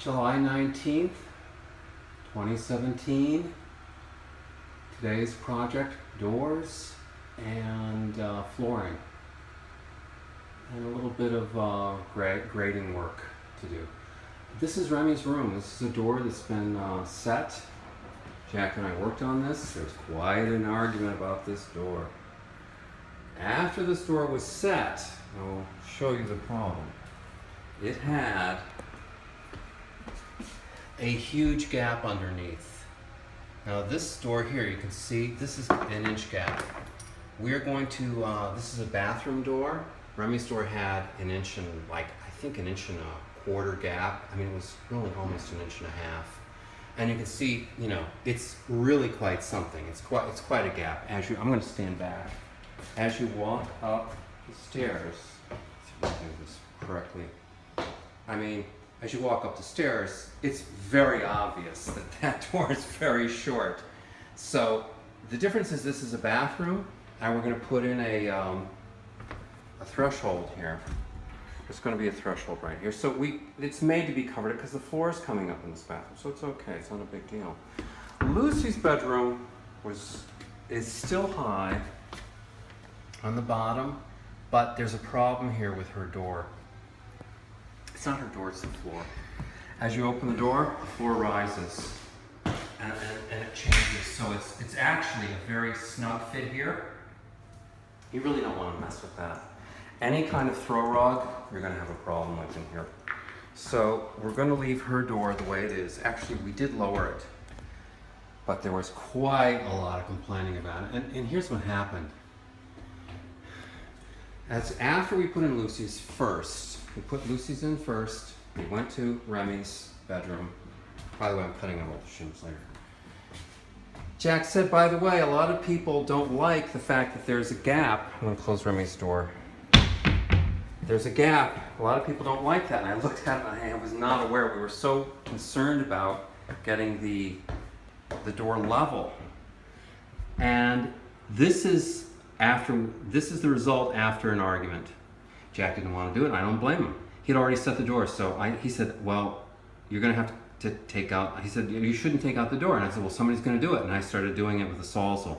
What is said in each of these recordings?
July 19th, 2017. Today's project, doors and flooring. And a little bit of grading work to do. This is Remy's room. This is a door that's been set. Jack and I worked on this. There's quite an argument about this door. After this door was set, I'll show you the problem. It had a huge gap underneath. Now this door here, you can see, this is an inch gap. We're going to, this is a bathroom door. Remy's door had an inch and I think an inch and a quarter gap. I mean, it was really almost an inch and a half. And you can see, you know, it's really quite something. It's quite a gap. I'm going to stand back. As you walk up the stairs, let's see if I can do this correctly. I mean, as you walk up the stairs, it's very obvious that that door is very short. So the difference is this is a bathroom, and we're going to put in a threshold here. There's going to be a threshold right here. So it's made to be covered because the floor is coming up in this bathroom, so it's okay. It's not a big deal. Lucy's bedroom is still high on the bottom, but there's a problem here with her door. It's not her door, it's the floor. As you open the door, the floor rises and it changes. So it's actually a very snug fit here. You really don't want to mess with that. Any kind of throw rug, you're going to have a problem with in here. So we're going to leave her door the way it is. Actually, we did lower it, but there was quite a lot of complaining about it. And here's what happened. After we put in Lucy's first, we put Lucy's in first, we went to Remy's bedroom. By the way, I'm cutting out all the shims later. Jack said, by the way, a lot of people don't like the fact that there's a gap. I'm going to close Remy's door. There's a gap. A lot of people don't like that. And I looked at it and I was not aware. We were so concerned about getting the door level. And this is the result after an argument. Jack didn't want to do it, and I don't blame him. He'd already set the door, so he said, well, you're going to have to take out, he said, you shouldn't take out the door. And I said, well, somebody's going to do it. And I started doing it with a Sawzall.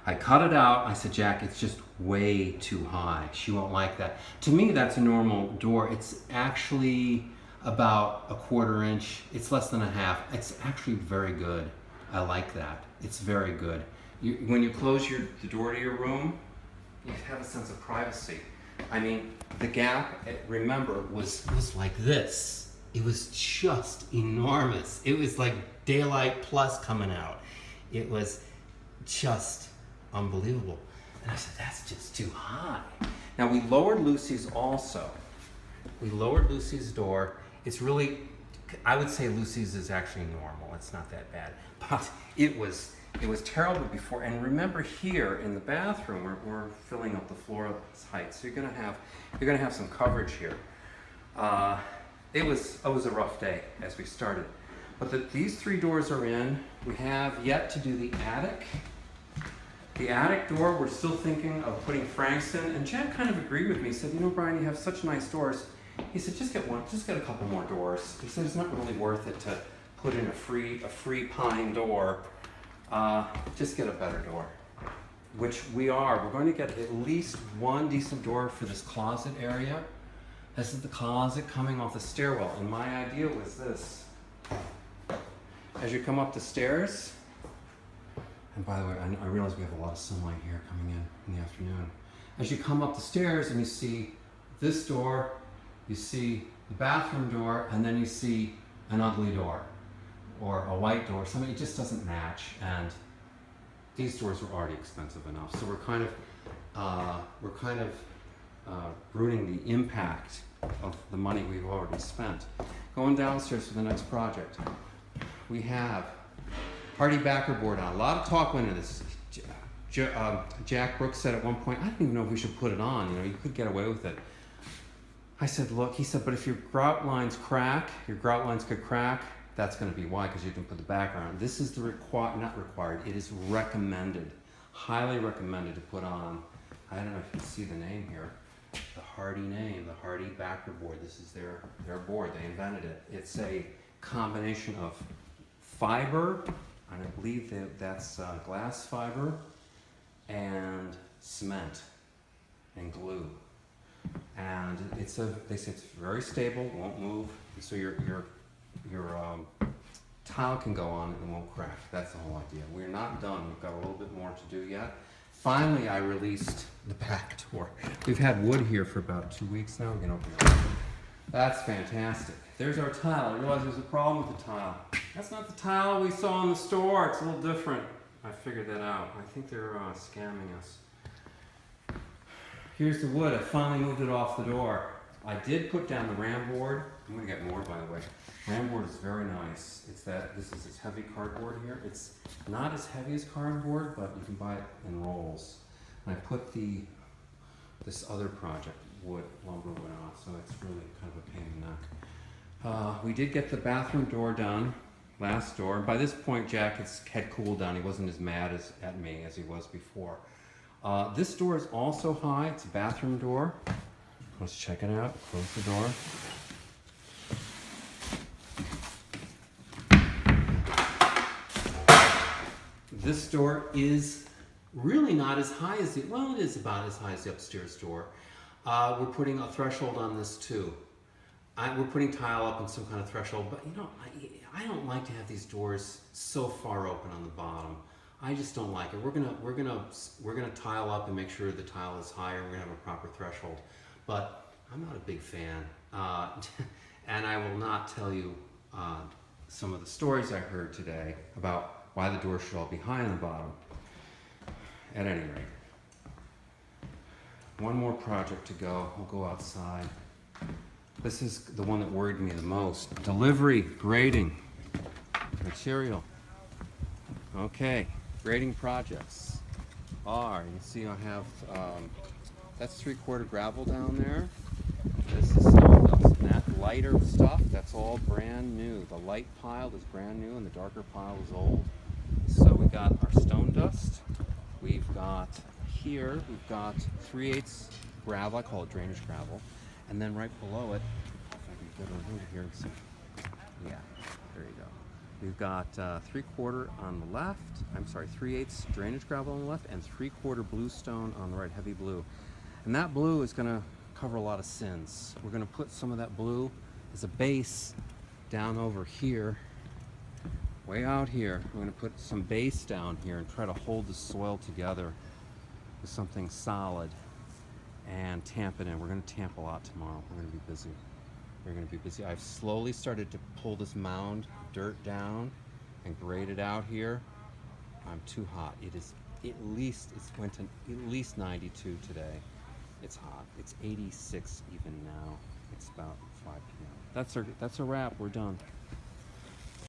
I cut it out. I said, Jack, it's just way too high. She won't like that. To me, that's a normal door. It's actually about a quarter inch. It's less than a half. It's actually very good. I like that. It's very good. When you close the door to your room, you have a sense of privacy. I mean, the gap, remember, was like this. It was just enormous. It was like daylight plus coming out. It was just unbelievable. And I said, that's just too high. Now we lowered Lucy's also. We lowered Lucy's door. It's really, I would say Lucy's is actually normal. It's not that bad. But it was terrible before. And remember here in the bathroom, we're filling up the floor height. So you're gonna have some coverage here. It was a rough day as we started. But these three doors are in. We have yet to do the attic. The attic door, we're still thinking of putting Franks in. And Jack kind of agreed with me. He said, you know, Brian, you have such nice doors. He said, just get a couple more doors. He said, it's not really worth it to put in a free pine door. Just get a better door, which we are. We're going to get at least one decent door for this closet area. This is the closet coming off the stairwell, and my idea was this. As you come up the stairs, and by the way, I realize we have a lot of sunlight here coming in the afternoon. As you come up the stairs and you see this door, you see the bathroom door, and then you see an ugly door or a white door. Something, it just doesn't match. And these doors were already expensive enough, so we're kind of rooting the impact of the money we've already spent. Going downstairs for the next project, we have Hardie backer board on. A lot of talk went into this. Jack Brooks said at one point, I don't even know if we should put it on. You know, you could get away with it. I said, look, he said, but if your grout lines could crack, that's going to be why, because you can put the backer on. This is not required, it is recommended, highly recommended to put on. I don't know if you can see the name here, the Hardie name, the Hardie backer board. This is their board, they invented it. It's a combination of fiber, and I believe that's glass fiber, and cement and glue. And they say it's very stable, won't move, so your tile can go on and won't crack. That's the whole idea. We're not done. We've got a little bit more to do yet. Finally, I released the back door. We've had wood here for about 2 weeks now. We can open it up. That's fantastic. There's our tile. I realize there's a problem with the tile. That's not the tile we saw in the store. It's a little different. I figured that out. I think they're scamming us. Here's the wood. I finally moved it off the door. I did put down the ram board. I'm going to get more, by the way. Ram board is very nice. This is this heavy cardboard here. It's not as heavy as cardboard, but you can buy it in rolls. And I put this other project, lumber wood on, so it's really kind of a pain in the neck. We did get the bathroom door done, last door. By this point, Jack had cooled down. He wasn't as mad at me as he was before. This door is also high. It's a bathroom door. Let's check it out. Close the door. This door is really not as high as it is about as high as the upstairs door. We're putting a threshold on this too. We're putting tile up and some kind of threshold, but you know, I don't like to have these doors so far open on the bottom. I just don't like it. We're gonna tile up and make sure the tile is higher. We're gonna have a proper threshold, but I'm not a big fan, and I will not tell you some of the stories I heard today about why the door should all be high on the bottom. At any rate, one more project to go. We'll go outside. This is the one that worried me the most. Delivery, grading, material. Okay, grading projects are, you can see I have, that's 3/4 gravel down there. This is stone dust. And that lighter stuff, that's all brand new. The light pile is brand new and the darker pile is old. So we got our stone dust. We've got here, we've got 3/8 gravel, I call it drainage gravel. And then right below it, if I can get over here and see. Yeah, there you go. We've got 3/4 on the left, 3/8 drainage gravel on the left, and 3/4 bluestone on the right, heavy blue. And that blue is gonna cover a lot of sins. We're gonna put some of that blue as a base down over here, way out here. We're gonna put some base down here and try to hold the soil together with something solid and tamp it in. We're gonna tamp a lot tomorrow. We're gonna be busy. We're gonna be busy. I've slowly started to pull this mound dirt down and grade it out here. I'm too hot. It is it went to at least 92 today. It's hot. It's 86 even now. It's about 5 p.m. That's a wrap. We're done.